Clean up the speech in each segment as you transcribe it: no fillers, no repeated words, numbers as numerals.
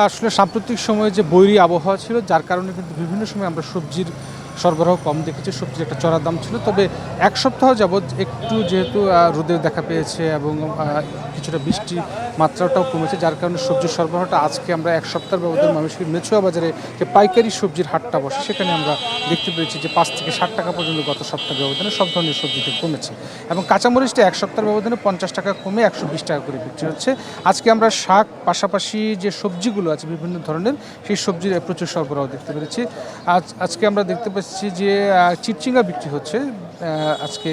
আসলে সাম্প্রতিক সময়ে যে বৈরী আবহাওয়া ছিল, যার কারণে কিন্তু বিভিন্ন সময় আমরা সবজির সরবরাহ কম দেখেছি। সবজির একটা চড়া দাম ছিল। তবে ১ সপ্তাহ যাবৎ একটু যেহেতু রোদের দেখা পেয়েছে এবং কিছুটা বৃষ্টির মাত্রাটাও কমেছে, যার কারণে সবজির সরবরাহটা আজকে আমরা ১ সপ্তাহের ব্যবধানে ময়মনসিংহের মেছুয়া বাজারে যে পাইকারি সবজির হাটটা বসে, সেখানে আমরা দেখতে পেয়েছি যে ৫ থেকে ৬০ টাকা পর্যন্ত গত সপ্তাহের ব্যবধানে সব ধরনের সবজিতে কমেছে। এবং কাঁচামরিচটা ১ সপ্তাহের ব্যবধানে ৫০ টাকা কমে ১২০ টাকা করে বিক্রি হচ্ছে। আজকে আমরা শাক পাশাপাশি যে সবজিগুলো আছে বিভিন্ন ধরনের, সেই সবজির প্রচুর সরবরাহ দেখতে পেরেছি। আজকে আমরা দেখতে পাচ্ছি যে চিচিঙ্গা বিক্রি হচ্ছে আজকে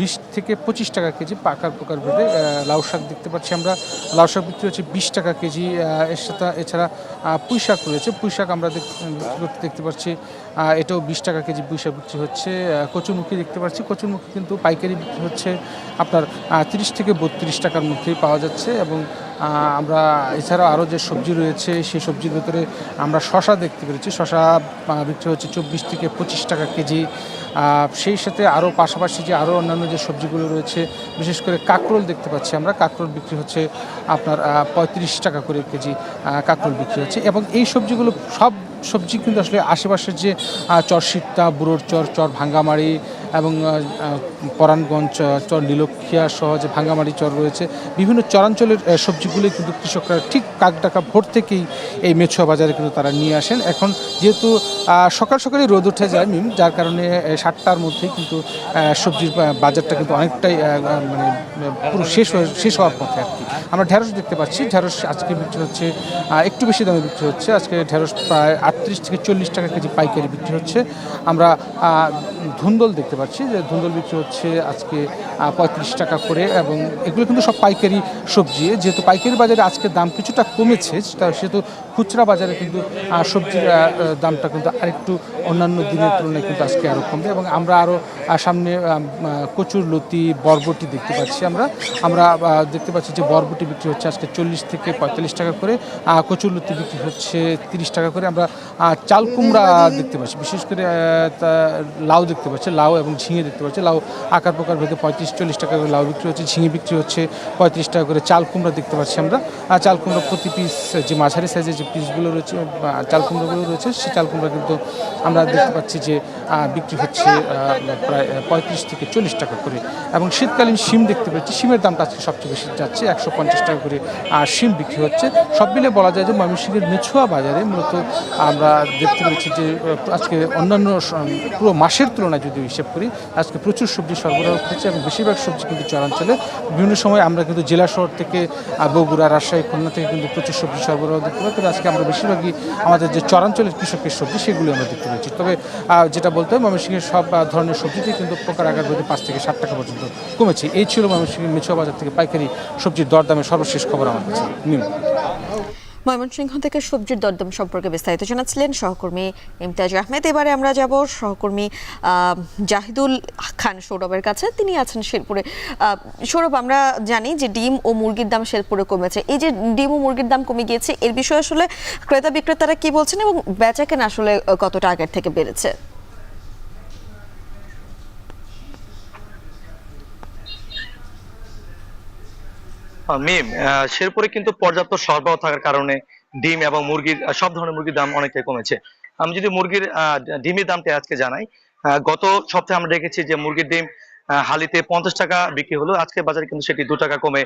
২০ থেকে ২৫ টাকা কেজি পাকার প্রকার ভেদে। লাউ শাক দেখতে পাচ্ছি আমরা, লাউ শাক বিক্রি হচ্ছে ২০ টাকা কেজি। এর সাথে এছাড়া পুঁই শাক রয়েছে, পুঁই শাক আমরা দেখতে পাচ্ছি এটাও ২০ টাকা কেজি পুঁই শাক বিক্রি হচ্ছে। কচুরমুখী দেখতে পাচ্ছি, কচুরমুখী কিন্তু পাইকারি বিক্রি হচ্ছে আপনার ৩০ থেকে ৩২ টাকার মধ্যেই পাওয়া যাচ্ছে। এবং আমরা এছাড়াও আরও যে সবজি রয়েছে সেই সবজির ভেতরে আমরা শশা দেখতে পেরেছি, শশা বিক্রি হচ্ছে ২৪ থেকে ২৫ টাকা কেজি। সেই সাথে আরও পাশাপাশি যে আরও অন্যান্য যে সবজিগুলো রয়েছে, বিশেষ করে কাঁকরোল দেখতে পাচ্ছি আমরা, কাঁকরোল বিক্রি হচ্ছে আপনার ৩৫ টাকা করে কেজি কাঁকরোল বিক্রি হচ্ছে। এবং এই সবজিগুলো সব সবজি কিন্তু আসলে আশেপাশের যে চর সিকতা, বুড়োর চর, চর ভাঙ্গামারি এবং পরাণগঞ্জ, চর নীলক্ষিয়া সহ যে ভাঙ্গামারি চর রয়েছে, বিভিন্ন চরাঞ্চলের সবজিগুলো কিন্তু কৃষকরা ঠিক কাকডাকা ভোর থেকেই এই মেছুয়া বাজারে কিন্তু তারা নিয়ে আসেন। এখন যেহেতু সকাল সকালে রোদ উঠে যায় যার কারণে ৭টার মধ্যেই কিন্তু সবজির বাজারটা কিন্তু অনেকটাই মানে পুরো শেষ হওয়ার পথে আর কি। আমরা ঢেঁড়স দেখতে পাচ্ছি, ঢেঁড়স আজকে বিক্রি হচ্ছে একটু বেশি দামে বিক্রি হচ্ছে। আজকে ঢেঁড়স প্রায় ৩৮ থেকে ৪০ টাকা কেজি পাইকারি বিক্রি হচ্ছে। আমরা ধুন্দল দেখতে পাচ্ছি যে ধুন্দল বিক্রি হচ্ছে আজকে ৩৫ টাকা করে। এবং এগুলো কিন্তু সব পাইকারি সবজি। যেহেতু পাইকারি বাজারে আজকে দাম কিছুটা কমেছে, সেহেতু খুচরা বাজারে কিন্তু সবজির দামটা কিন্তু আরেকটু অন্যান্য দিনের তুলনায় কিন্তু আজকে আরও কমবে। এবং আমরা আরও সামনে কচুর লতি, বরবটি দেখতে পাচ্ছি। আমরা দেখতে পাচ্ছি যে বরবটি বিক্রি হচ্ছে আজকে ৪০ থেকে ৪৫ টাকা করে, কচুর লতি বিক্রি হচ্ছে ৩০ টাকা করে। আমরা চাল কুমড়া দেখতে পাচ্ছি, বিশেষ করে লাউ দেখতে পাচ্ছি, লাউ এবং ঝিঙে দেখতে পাচ্ছি। লাউ আকার প্রকার ভেদে ৩৫-৪০ টাকা করে লাউ বিক্রি হচ্ছে, ঝিঙে বিক্রি হচ্ছে ৩৫ টাকা করে। চাল কুমড়া দেখতে পাচ্ছি আমরা, চাল কুমড়া প্রতি পিস যে মাঝারি সাইজের যে পিসগুলো রয়েছে, চাল কুমড়াগুলো রয়েছে, সেই চাল কুমড়া কিন্তু আমরা দেখতে পাচ্ছি যে বিক্রি হচ্ছে প্রায় ৩৫ থেকে ৪০ টাকা করে। এবং শীতকালীন শিম দেখতে পাচ্ছি, শিমের দামটা আজকে সবচেয়ে বেশি যাচ্ছে, ১৫০ টাকা করে শিম বিক্রি হচ্ছে। সব মিলে বলা যায় যে ময়মনসিংহের মেছুয়া বাজারে মূলত আমরা দেখতে পেয়েছি যে আজকে অন্যান্য পুরো মাসের তুলনায় যদি হিসেব করি, আজকে প্রচুর সবজি সরবরাহ হচ্ছে। এবং বেশিরভাগ সবজি কিন্তু চরাঞ্চলে, বিভিন্ন সময় আমরা কিন্তু জেলা শহর থেকে বগুড়া, রাজশাহী, খুলনা থেকে কিন্তু প্রচুর সবজি সরবরাহ দেখতে পাই। তবে আজকে আমরা বেশিরভাগই আমাদের যে চরাঞ্চলের কৃষকের সবজি সেগুলি আমরা দেখতে পাচ্ছি। তবে যেটা বলতে হয়, ময়মনসিংহের সব ধরনের সবজিতে কিন্তু প্রকার আকার ভেদে ৫ থেকে ৬০ টাকা পর্যন্ত কমেছে। এই ছিল ময়মনসিংহের মেছুয়া বাজার থেকে পাইকারি সবজির দরদামের সর্বশেষ খবর আমার কাছে। ময়মনসিংহ থেকে সবজির দরদাম সম্পর্কে বিস্তারিত জানাচ্ছিলেন সহকর্মী ইমতিয়াজ আহমেদ। এবারে আমরা যাব সহকর্মী জাহিদুল খান সৌরভের কাছে, তিনি আছেন শেরপুরে। সৌরভ, আমরা জানি যে ডিম ও মুরগির দাম শেরপুরে কমেছে। এই যে ডিম ও মুরগির দাম কমে গিয়েছে, এর বিষয়ে আসলে ক্রেতা বিক্রেতারা কি বলছেন এবং বেচাকেনা আসলে কতটা আগের থেকে বেড়েছে? মিম, শেরপুরে কিন্তু পর্যাপ্ত সরবরাহ থাকার কারণে ডিম এবং মুরগির সব ধরনের মুরগির দাম অনেকটাই কমেছে। আমি যদি মুরগির ডিমের দামটা আজকে জানাই, গত সপ্তাহে আমরা দেখেছি যে মুরগির ডিম হালিতে ৫০ টাকা বিক্রি হলো, আজকে বাজারে কিন্তু সেটি ২ টাকা কমে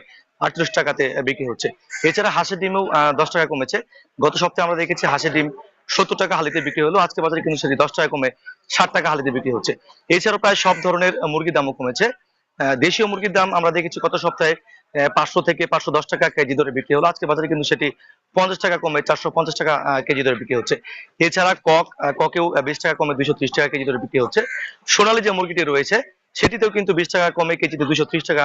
৩৮ টাকাতে বিক্রি হচ্ছে। এছাড়া হাঁসের ডিমও ১০ টাকা কমেছে। গত সপ্তাহে আমরা দেখেছি হাঁসের ডিম ৭০ টাকা হালিতে বিক্রি হলো, আজকে বাজারে কিন্তু সেটি ১০ টাকা কমে ৬০ টাকা হালিতে বিক্রি হচ্ছে। এছাড়াও প্রায় সব ধরনের মুরগির দামও কমেছে। দেশীয় মুরগির দাম আমরা দেখেছি গত সপ্তাহে ৫০০ থেকে ৫১০ টাকা কেজি দরে বিক্রি হলো, আজকে বাজারে কিন্তু সেটি ৫০ টাকা কমে ৪৫০ টাকা কেজি দরে বিক্রি হচ্ছে। এছাড়া ককেও ২০ টাকা কমে ২৩০ টাকা কেজি দরে বিক্রি হচ্ছে। সোনালী যে মুরগিটি রয়েছে সেটিতেও কিন্তু ২০ টাকা কমে কেজিতে ২৩০ টাকা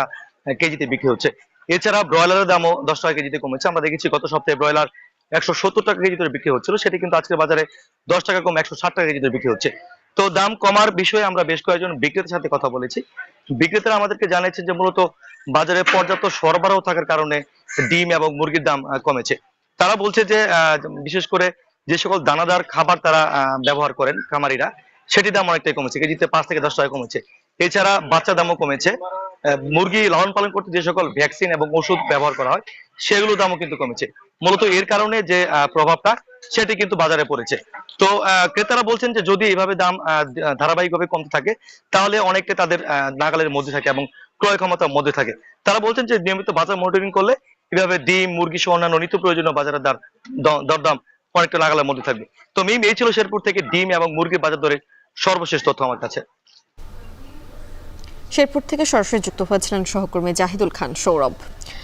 কেজিতে বিক্রি হচ্ছে। এছাড়া ব্রয়লারের দামও ১০ টাকা কেজিতে কমেছে। আমরা দেখেছি গত সপ্তাহে ব্রয়লার ১৭০ টাকা কেজি দরে বিক্রি হচ্ছিল, সেটি কিন্তু আজকের বাজারে ১০ টাকা কমে ১৬০ টাকা কেজি দরে বিক্রি হচ্ছে। তো দাম কমার বিষয়ে আমরা বেশ কয়েকজন বিক্রেতার সাথে কথা বলেছি। বিক্রেতারা আমাদেরকে জানিয়েছেন যে মূলত বাজারে পর্যাপ্ত সরবরাহ থাকার কারণে ডিম এবং মুরগির দাম কমেছে। তারা বলছে যে বিশেষ করে যে সকল দানাদার খাবার তারা ব্যবহার করেন খামারিরা, সেটির দাম অনেকটাই কমেছে, কেজিতে ৫ থেকে ১০ টাকা কমেছে। এছাড়া বাচ্চা দামও কমেছে। মুরগি লালন পালন করতে যে সকল ভ্যাকসিন এবং ওষুধ ব্যবহার করা হয় সেগুলো দামও কিন্তু কমেছে। মূলত এর কারণে যে প্রভাবটা সেটি কিন্তু বাজারে পড়েছে। তো ক্রেতারা বলছেন যে যদি এইভাবে দাম ধারাবাহিকভাবে কমতে থাকে তাহলে অনেকটা তাদের নাগালের মধ্যে থাকে এবং ক্রয় ক্ষমতার মধ্যে থাকে। তারা বলছেন যে নিয়মিত বাজার মনিটরিং করলে এভাবে ডিম, মুরগি সহ অন্যান্য নিত্য প্রয়োজনীয় বাজারের দরদাম অনেকটা নাগালের মধ্যে থাকবে। তো মিম, এই ছিল শেরপুর থেকে ডিম এবং মুরগির বাজার দরের সর্বশেষ তথ্য আমার কাছে। শেরপুর থেকে সরাসরি যুক্ত হয়েছিলেন সহকর্মী জাহিদুল খান সৌরভ।